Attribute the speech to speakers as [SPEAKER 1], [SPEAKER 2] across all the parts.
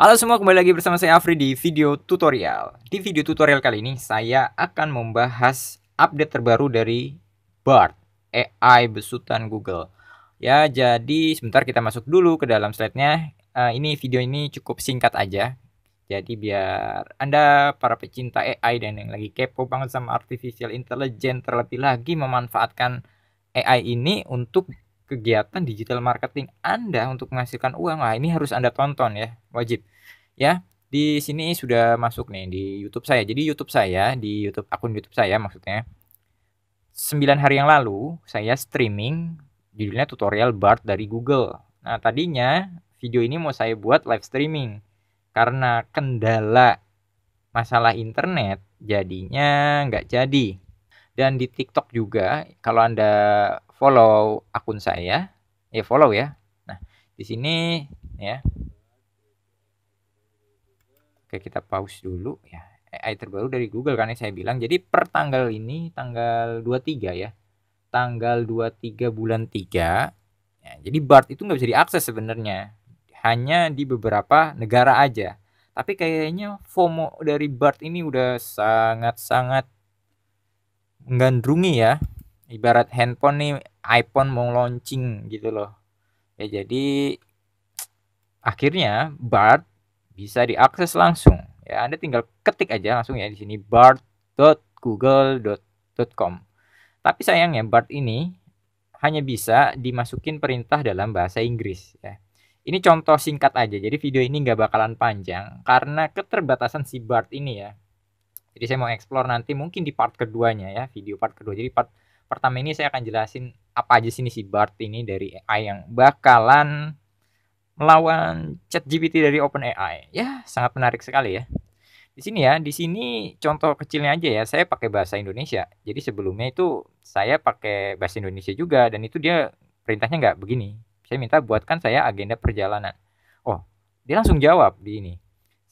[SPEAKER 1] Halo semua, kembali lagi bersama saya Afri di video tutorial. Di video tutorial kali ini saya akan membahas update terbaru dari Bard, AI besutan Google. Ya, jadi sebentar kita masuk dulu ke dalam slide-nya. Ini video ini cukup singkat aja. Jadi biar Anda para pecinta AI dan yang lagi kepo banget sama artificial intelligence, terlebih lagi memanfaatkan AI ini untuk kegiatan digital marketing Anda untuk menghasilkan uang. Wah, ini harus Anda tonton ya, wajib. Ya, di sini sudah masuk nih di YouTube saya. Jadi akun YouTube saya maksudnya. 9 hari yang lalu saya streaming judulnya tutorial Bard dari Google. Nah, tadinya video ini mau saya buat live streaming. Karena kendala masalah internet jadinya nggak jadi. Dan di TikTok juga kalau Anda follow akun saya, ya follow ya. Nah, di sini ya. Oke, kita pause dulu ya. AI terbaru dari Google kan yang saya bilang. Jadi per tanggal ini, tanggal 23 ya. Tanggal 23 bulan 3. Ya, jadi Bard itu nggak bisa diakses sebenarnya. Hanya di beberapa negara aja. Tapi kayaknya FOMO dari Bard ini udah sangat-sangat menggandrungi ya. Ibarat handphone nih, iPhone mau launching gitu loh. Ya jadi akhirnya Bard bisa diakses langsung. Ya, Anda tinggal ketik aja langsung ya di sini bard.google.com. Tapi sayangnya Bard ini hanya bisa dimasukin perintah dalam bahasa Inggris ya. Ini contoh singkat aja. Jadi video ini nggak bakalan panjang karena keterbatasan si Bard ini ya. Jadi saya mau explore nanti mungkin di part keduanya ya, video part kedua. Jadi part pertama ini saya akan jelasin apa aja sini si Bard ini dari AI yang bakalan melawan ChatGPT dari OpenAI. Ya, sangat menarik sekali ya. Di sini contoh kecilnya aja ya. Saya pakai bahasa Indonesia. Jadi sebelumnya itu saya pakai bahasa Indonesia juga dan itu dia perintahnya nggak begini. Saya minta buatkan saya agenda perjalanan. Oh, dia langsung jawab di ini.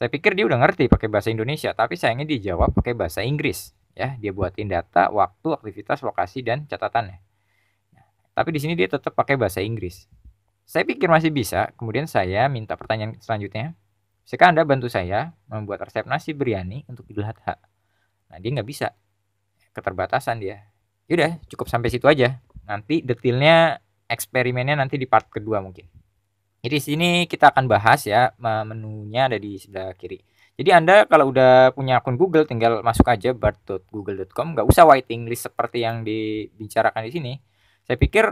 [SPEAKER 1] Saya pikir dia udah ngerti pakai bahasa Indonesia, tapi sayangnya dia jawab pakai bahasa Inggris. Ya, dia buatin data, waktu, aktivitas, lokasi dan catatannya. Tapi di sini dia tetap pakai bahasa Inggris. Saya pikir masih bisa, kemudian saya minta pertanyaan selanjutnya. Bisakah Anda bantu saya membuat resep nasi biryani untuk Idul Adha? Nah, dia nggak bisa. Keterbatasan dia. Yaudah, cukup sampai situ aja. Nanti detailnya, eksperimennya nanti di part kedua mungkin. Jadi di sini kita akan bahas ya, menunya ada di sebelah kiri. Jadi Anda kalau udah punya akun Google tinggal masuk aja bard.google.com, nggak usah waiting list seperti yang dibicarakan di sini. Saya pikir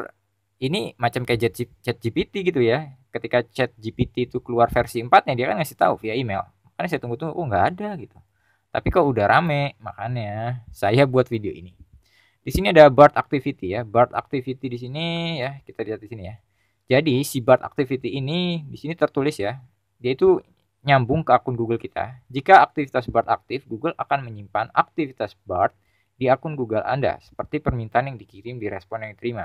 [SPEAKER 1] ini macam kayak ChatGPT gitu ya. Ketika ChatGPT itu keluar versi 4-nya dia kan ngasih tahu via email. Makanya saya tunggu-tunggu, oh nggak ada gitu. Tapi kok udah rame, makanya saya buat video ini. Di sini ada Bard Activity ya. Bard Activity di sini ya, kita lihat di sini ya. Jadi si Bard Activity ini di sini tertulis ya. Dia itu nyambung ke akun Google kita. Jika aktivitas Bard aktif, Google akan menyimpan aktivitas Bard di akun Google Anda seperti permintaan yang dikirim di respon yang diterima.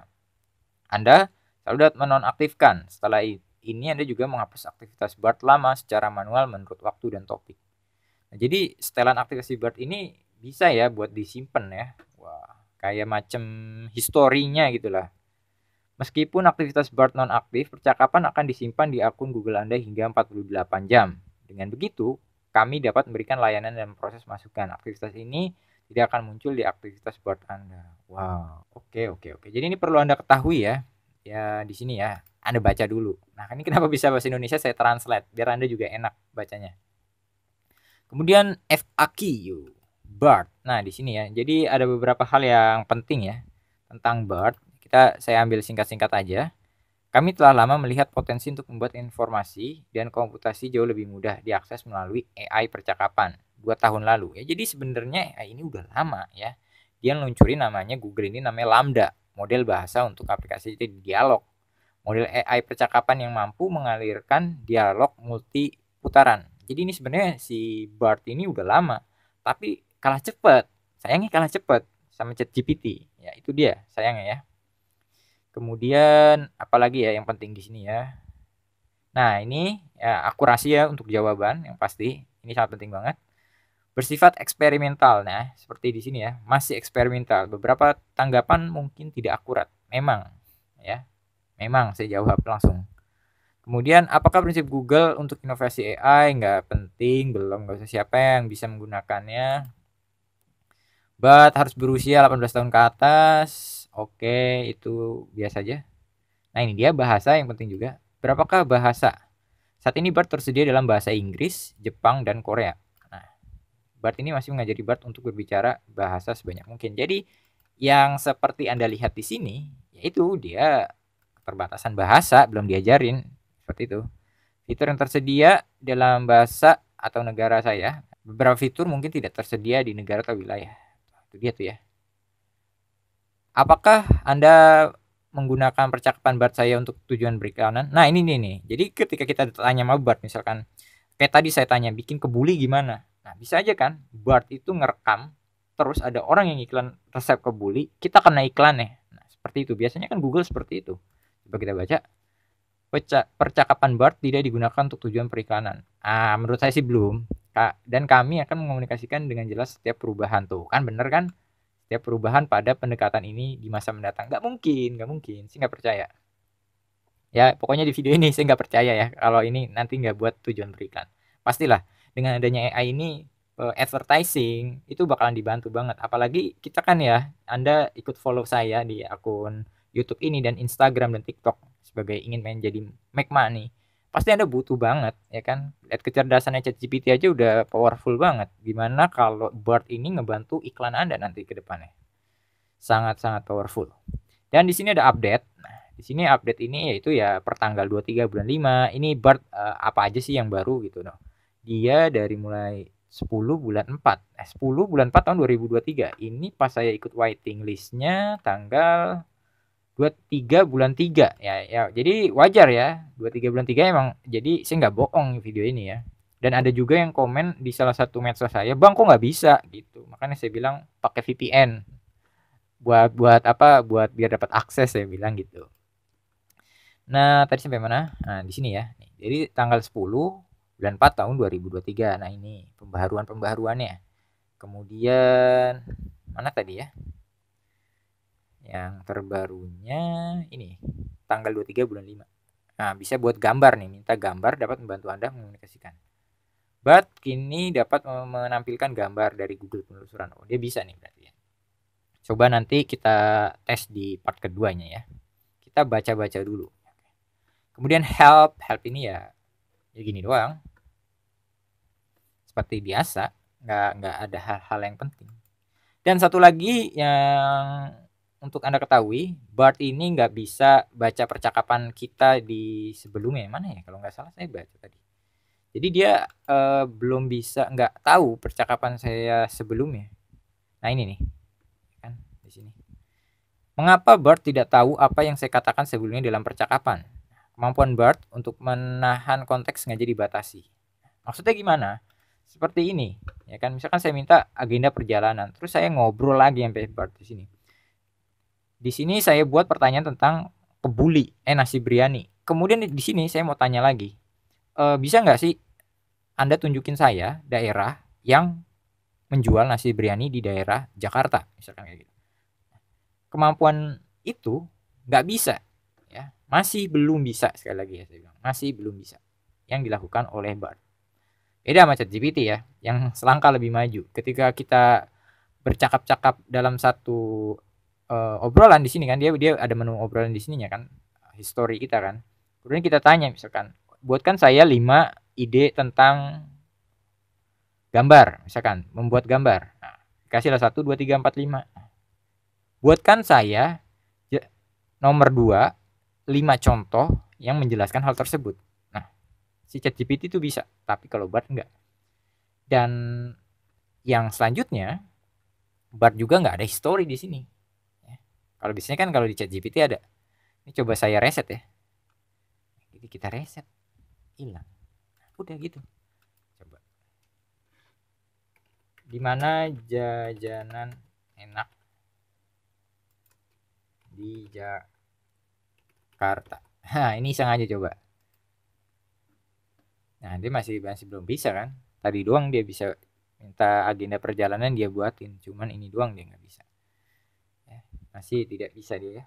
[SPEAKER 1] Anda selalu dapat menonaktifkan. Setelah ini Anda juga menghapus aktivitas Bard lama secara manual menurut waktu dan topik. Nah, jadi setelan aktivasi Bard ini bisa ya buat disimpan ya. Wah, kayak macam historinya gitulah. Meskipun aktivitas Bard non-aktif, percakapan akan disimpan di akun Google Anda hingga 48 jam. Dengan begitu, kami dapat memberikan layanan dan proses masukan. Aktivitas ini tidak akan muncul di aktivitas Bard Anda. Wow, oke. Jadi ini perlu Anda ketahui ya. Ya di sini ya, Anda baca dulu. Nah, ini kenapa bisa bahasa Indonesia saya translate biar Anda juga enak bacanya. Kemudian FAQ Bard. Nah, di sini ya. Jadi ada beberapa hal yang penting ya tentang Bard. Saya ambil singkat-singkat aja. Kami telah lama melihat potensi untuk membuat informasi dan komputasi jauh lebih mudah diakses melalui AI percakapan 2 tahun lalu. Ya, jadi sebenarnya AI ini udah lama ya. Dia luncurin namanya Google ini namanya Lambda, model bahasa untuk aplikasi dialog. Model AI percakapan yang mampu mengalirkan dialog multi putaran. Jadi ini sebenarnya si Bard ini udah lama, tapi kalah cepat. Sayangnya kalah cepat sama ChatGPT. Ya, itu dia sayangnya ya. Kemudian apalagi ya yang penting di sini ya. Nah, ini ya akurasi ya untuk jawaban yang pasti. Ini sangat penting banget. Bersifat eksperimental. Nah, seperti di sini ya, masih eksperimental. Beberapa tanggapan mungkin tidak akurat. Memang ya. Memang saya jawab langsung. Kemudian apakah prinsip Google untuk inovasi AI? Nggak penting, belum, nggak usah, siapa yang bisa menggunakannya. But harus berusia 18 tahun ke atas. Oke, itu biasa aja. Nah, ini dia bahasa yang penting juga. Berapakah bahasa? Saat ini BART tersedia dalam bahasa Inggris, Jepang, dan Korea. Nah, BART ini masih mengajari BART untuk berbicara bahasa sebanyak mungkin. Jadi, yang seperti Anda lihat di sini, yaitu dia keterbatasan bahasa, belum diajarin. Seperti itu. Fitur yang tersedia dalam bahasa atau negara saya. Beberapa fitur mungkin tidak tersedia di negara atau wilayah. Itu dia tuh ya. Apakah Anda menggunakan percakapan BART saya untuk tujuan beriklanan? Nah, ini nih. Jadi ketika kita tanya sama BART misalkan, kayak tadi saya tanya bikin kebuli gimana? Nah, bisa aja kan BART itu ngerekam, terus ada orang yang iklan resep kebuli, kita kena iklannya. Nah, seperti itu. Biasanya kan Google seperti itu. Coba kita baca. Percakapan BART tidak digunakan untuk tujuan periklanan. Menurut saya sih belum. Dan kami akan mengomunikasikan dengan jelas setiap perubahan tuh. Kan bener kan? Setiap perubahan pada pendekatan ini di masa mendatang. Nggak mungkin. Saya nggak percaya. Ya, pokoknya di video ini saya nggak percaya ya kalau ini nanti nggak buat tujuan beriklan. Pastilah dengan adanya AI ini advertising itu bakalan dibantu banget. Apalagi kita kan ya, Anda ikut follow saya di akun YouTube ini dan Instagram dan TikTok sebagai ingin menjadi make money. Pasti Anda butuh banget ya kan. Lihat kecerdasannya ChatGPT aja udah powerful banget. Gimana kalau BART ini ngebantu iklan Anda nanti ke depannya. Sangat-sangat powerful. Dan di sini ada update. Nah, di sini update ini yaitu ya pertanggal 23 bulan 5. Ini BART apa aja sih yang baru gitu no. Dia dari mulai 10 bulan 4. 10 bulan 4 tahun 2023. Ini pas saya ikut waiting listnya tanggal 23 bulan 3 ya. Jadi wajar ya. 23 bulan 3 emang jadi saya nggak bohong video ini ya. Dan ada juga yang komen di salah satu medsos saya, "Bang, kok nggak bisa?" gitu. Makanya saya bilang pakai VPN. Buat apa? Buat biar dapat akses saya bilang gitu. Nah, tadi sampai mana? Nah, di sini ya. Jadi tanggal 10 bulan 4 tahun 2023. Nah, ini pembaharuannya. Kemudian mana tadi ya? Yang terbarunya ini tanggal 23 bulan 5. Nah, bisa buat gambar nih, minta gambar dapat membantu Anda mengomunikasikan. But kini dapat menampilkan gambar dari Google penelusuran. Oh, dia bisa nih berarti ya. Coba nanti kita tes di part keduanya ya. Kita baca-baca dulu. Kemudian help ini ya gini doang. Seperti biasa, nggak ada hal-hal yang penting. Dan satu lagi yang untuk Anda ketahui, BART ini nggak bisa baca percakapan kita di sebelumnya. Mana ya? Kalau nggak salah saya baca tadi. Jadi dia belum bisa, nggak tahu percakapan saya sebelumnya. Nah ini nih, kan di sini. Mengapa BART tidak tahu apa yang saya katakan sebelumnya dalam percakapan? Kemampuan BART untuk menahan konteks sengaja dibatasi. Maksudnya gimana? Seperti ini, ya kan? Misalkan saya minta agenda perjalanan, terus saya ngobrol lagi sampai BART di sini. Di sini saya buat pertanyaan tentang kebuli, nasi biryani. Kemudian di sini saya mau tanya lagi, bisa nggak sih Anda tunjukin saya daerah yang menjual nasi biryani di daerah Jakarta, misalkan kayak gitu. Kemampuan itu nggak bisa, ya, masih belum bisa, sekali lagi ya saya bilang, masih belum bisa yang dilakukan oleh BART. Beda sama ChatGPT ya, yang selangkah lebih maju. Ketika kita bercakap-cakap dalam satu obrolan di sini kan, dia ada menu obrolan di sininya kan, history kita kan. Kemudian kita tanya misalkan, buatkan saya 5 ide tentang gambar, misalkan membuat gambar. Nah, kasihlah 1 2 3 4 5. Buatkan saya nomor 2 5 contoh yang menjelaskan hal tersebut. Nah, si ChatGPT itu bisa, tapi kalau BART enggak. Dan yang selanjutnya, BART juga nggak ada history di sini. Ya. Kalau biasanya kan kalau di ChatGPT ada. Ini coba saya reset ya. Jadi kita reset, hilang. Udah gitu. Coba. Dimana jajanan enak di Jakarta? Nah, ini iseng aja coba. Nah, dia masih belum bisa kan? Tadi doang dia bisa minta agenda perjalanan dia buatin, cuman ini doang dia nggak bisa. Ya, masih tidak bisa dia ya.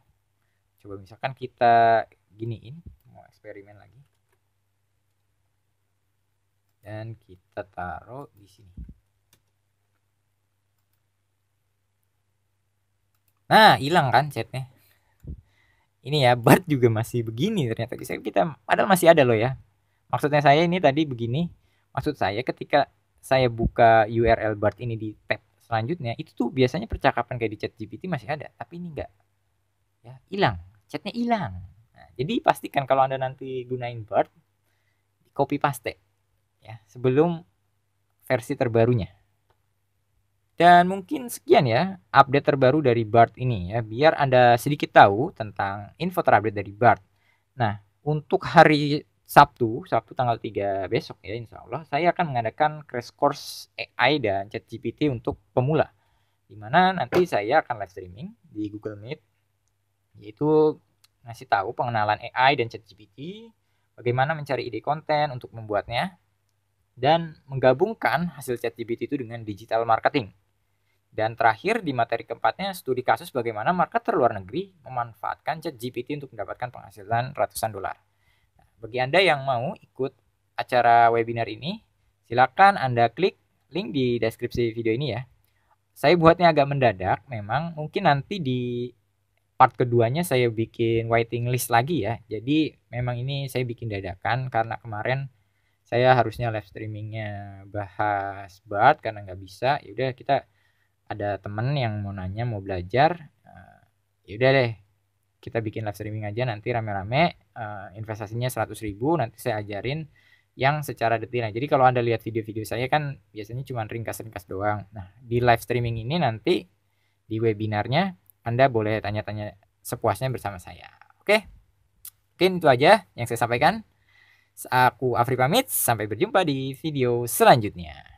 [SPEAKER 1] Coba misalkan kita giniin, mau eksperimen lagi. dan kita taruh di sini. Nah, hilang kan chatnya. Ini ya, Bart juga masih begini ternyata. Kita padahal masih ada loh ya. Maksudnya saya ini tadi begini. Maksud saya ketika saya buka URL Bart ini di tab selanjutnya, itu tuh biasanya percakapan kayak di ChatGPT masih ada, tapi ini enggak. Ya, hilang. Chatnya hilang. Nah, jadi pastikan kalau Anda nanti gunain Bart, copy paste ya sebelum versi terbarunya. Dan mungkin sekian ya update terbaru dari Bart ini ya, biar Anda sedikit tahu tentang info terupdate dari Bart. Nah, untuk hari Sabtu tanggal 3 besok ya, insya Allah saya akan mengadakan crash course AI dan ChatGPT untuk pemula, dimana nanti saya akan live streaming di Google Meet, yaitu ngasih tahu pengenalan AI dan ChatGPT, bagaimana mencari ide konten untuk membuatnya, dan menggabungkan hasil ChatGPT itu dengan digital marketing. Dan terakhir di materi keempatnya, studi kasus bagaimana marketer luar negeri memanfaatkan ChatGPT untuk mendapatkan penghasilan ratusan dolar. Nah, bagi Anda yang mau ikut acara webinar ini, silakan Anda klik link di deskripsi video ini ya. Saya buatnya agak mendadak, memang mungkin nanti di part keduanya saya bikin waiting list lagi ya. Jadi memang ini saya bikin dadakan karena kemarin saya harusnya live streamingnya bahas Bart karena nggak bisa. Yaudah kita ada temen yang mau nanya mau belajar, yaudah deh kita bikin live streaming aja nanti rame-rame, investasinya 100.000, nanti saya ajarin yang secara detail. Jadi kalau Anda lihat video-video saya kan biasanya cuma ringkas-ringkas doang. Nah, di live streaming ini nanti di webinarnya Anda boleh tanya-tanya sepuasnya bersama saya. Oke, mungkin itu aja yang saya sampaikan. Aku Afri pamit, sampai berjumpa di video selanjutnya.